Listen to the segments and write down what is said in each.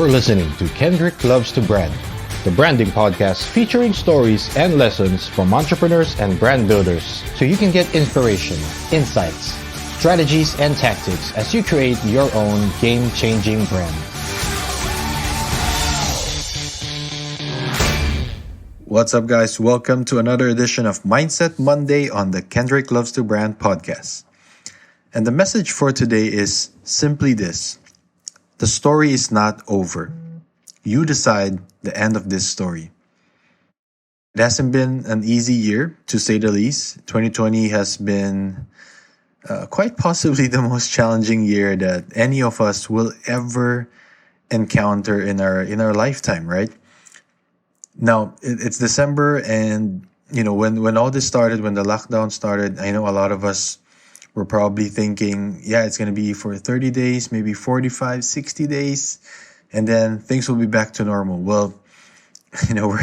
You're listening to Kendrick Loves to Brand, the branding podcast featuring stories and lessons from entrepreneurs and brand builders so you can get inspiration, insights, strategies, and tactics as you create your own game-changing brand. What's up, guys? Welcome to another edition of Mindset Monday on the Kendrick Loves to Brand podcast. And the message for today is simply this. The story is not over. You decide the end of this story. It hasn't been an easy year, to say the least. 2020 has been quite possibly the most challenging year that any of us will ever encounter in our lifetime, right? Now, it's December, and when all this started, when the lockdown started, I know a lot of us were probably thinking, yeah, it's going to be for 30 days, maybe 45, 60 days, and then things will be back to normal. Well, we're,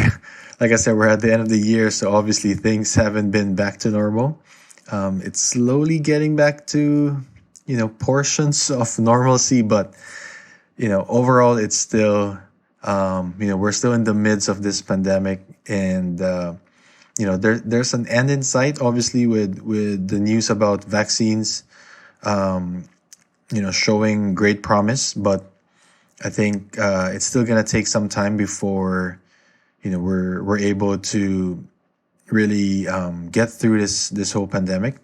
like I said, we're at the end of the year, so obviously things haven't been back to normal. It's slowly getting back to, portions of normalcy, but, overall it's still, we're still in the midst of this pandemic, and, there's an end in sight, obviously, with the news about vaccines, showing great promise. But I think it's still gonna take some time before, we're able to really get through this whole pandemic.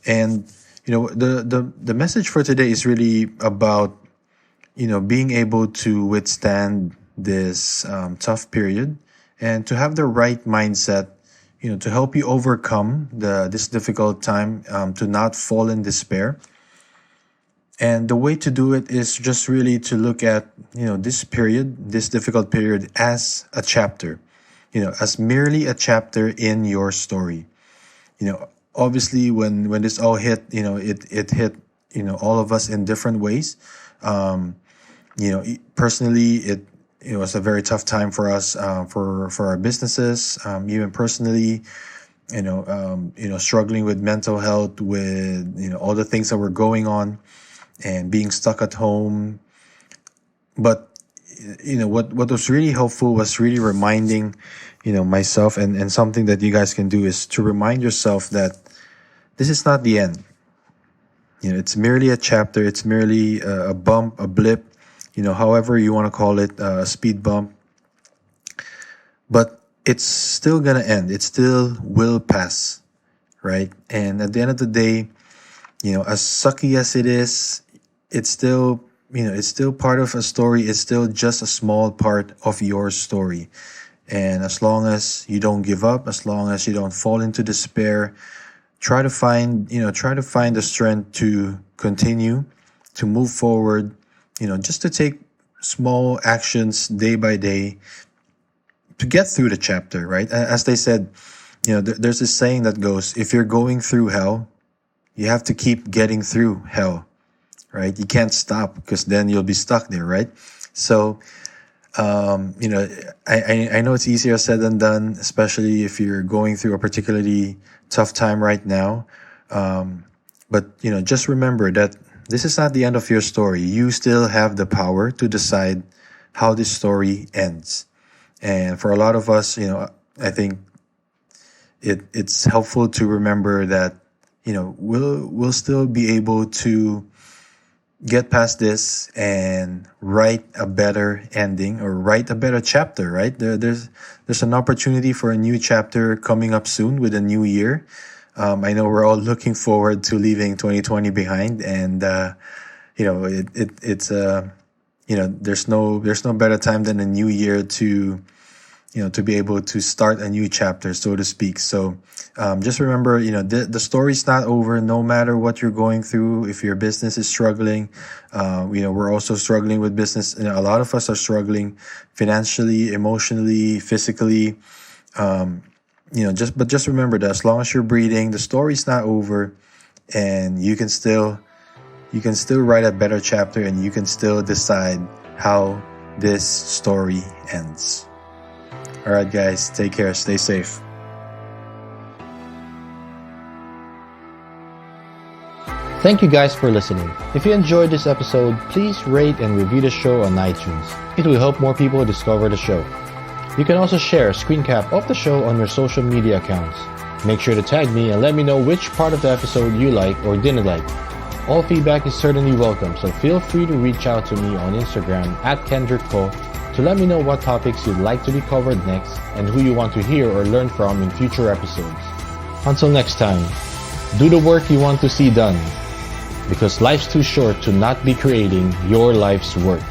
And the message for today is really about being able to withstand this tough period and to have the right mindset. To help you overcome this difficult time, to not fall in despair. And the way to do it is just really to look at, this difficult period as a chapter, as merely a chapter in your story. Obviously when this all hit, it hit, all of us in different ways. Personally, it was a very tough time for us, for our businesses, even personally, struggling with mental health, with, all the things that were going on and being stuck at home. But, what was really helpful was really reminding, myself and something that you guys can do is to remind yourself that this is not the end. It's merely a chapter. It's merely a bump, a blip, however you want to call it, a speed bump. But it's still going to end. It still will pass, right? And at the end of the day, as sucky as it is, it's still, it's still part of a story. It's still just a small part of your story. And as long as you don't give up, as long as you don't fall into despair, try to find the strength to continue, to move forward, just to take small actions day by day to get through the chapter, right? As they said, there's this saying that goes, if you're going through hell, you have to keep getting through hell, right? You can't stop because then you'll be stuck there, right? So, I know it's easier said than done, especially if you're going through a particularly tough time right now. But, just remember that this is not the end of your story. You still have the power to decide how this story ends. And for a lot of us, I think it's helpful to remember that, we'll still be able to get past this and write a better ending or write a better chapter, right? There's an opportunity for a new chapter coming up soon with a new year. I know we're all looking forward to leaving 2020 behind, and there's no better time than a new year to be able to start a new chapter, so to speak. So just remember, the story's not over. No matter what you're going through, if your business is struggling, we're also struggling with business. A lot of us are struggling financially, emotionally, physically. Just remember that as long as you're breathing, the story's not over, and you can still write a better chapter, and you can still decide how this story ends. All right, guys, take care, stay safe. Thank you guys for listening. If you enjoyed this episode, please rate and review the show on iTunes. It will help more people discover the show. You can also share a screen cap of the show on your social media accounts. Make sure to tag me and let me know which part of the episode you like or didn't like. All feedback is certainly welcome, so feel free to reach out to me on Instagram at KendrickCo to let me know what topics you'd like to be covered next and who you want to hear or learn from in future episodes. Until next time, do the work you want to see done, because life's too short to not be creating your life's work.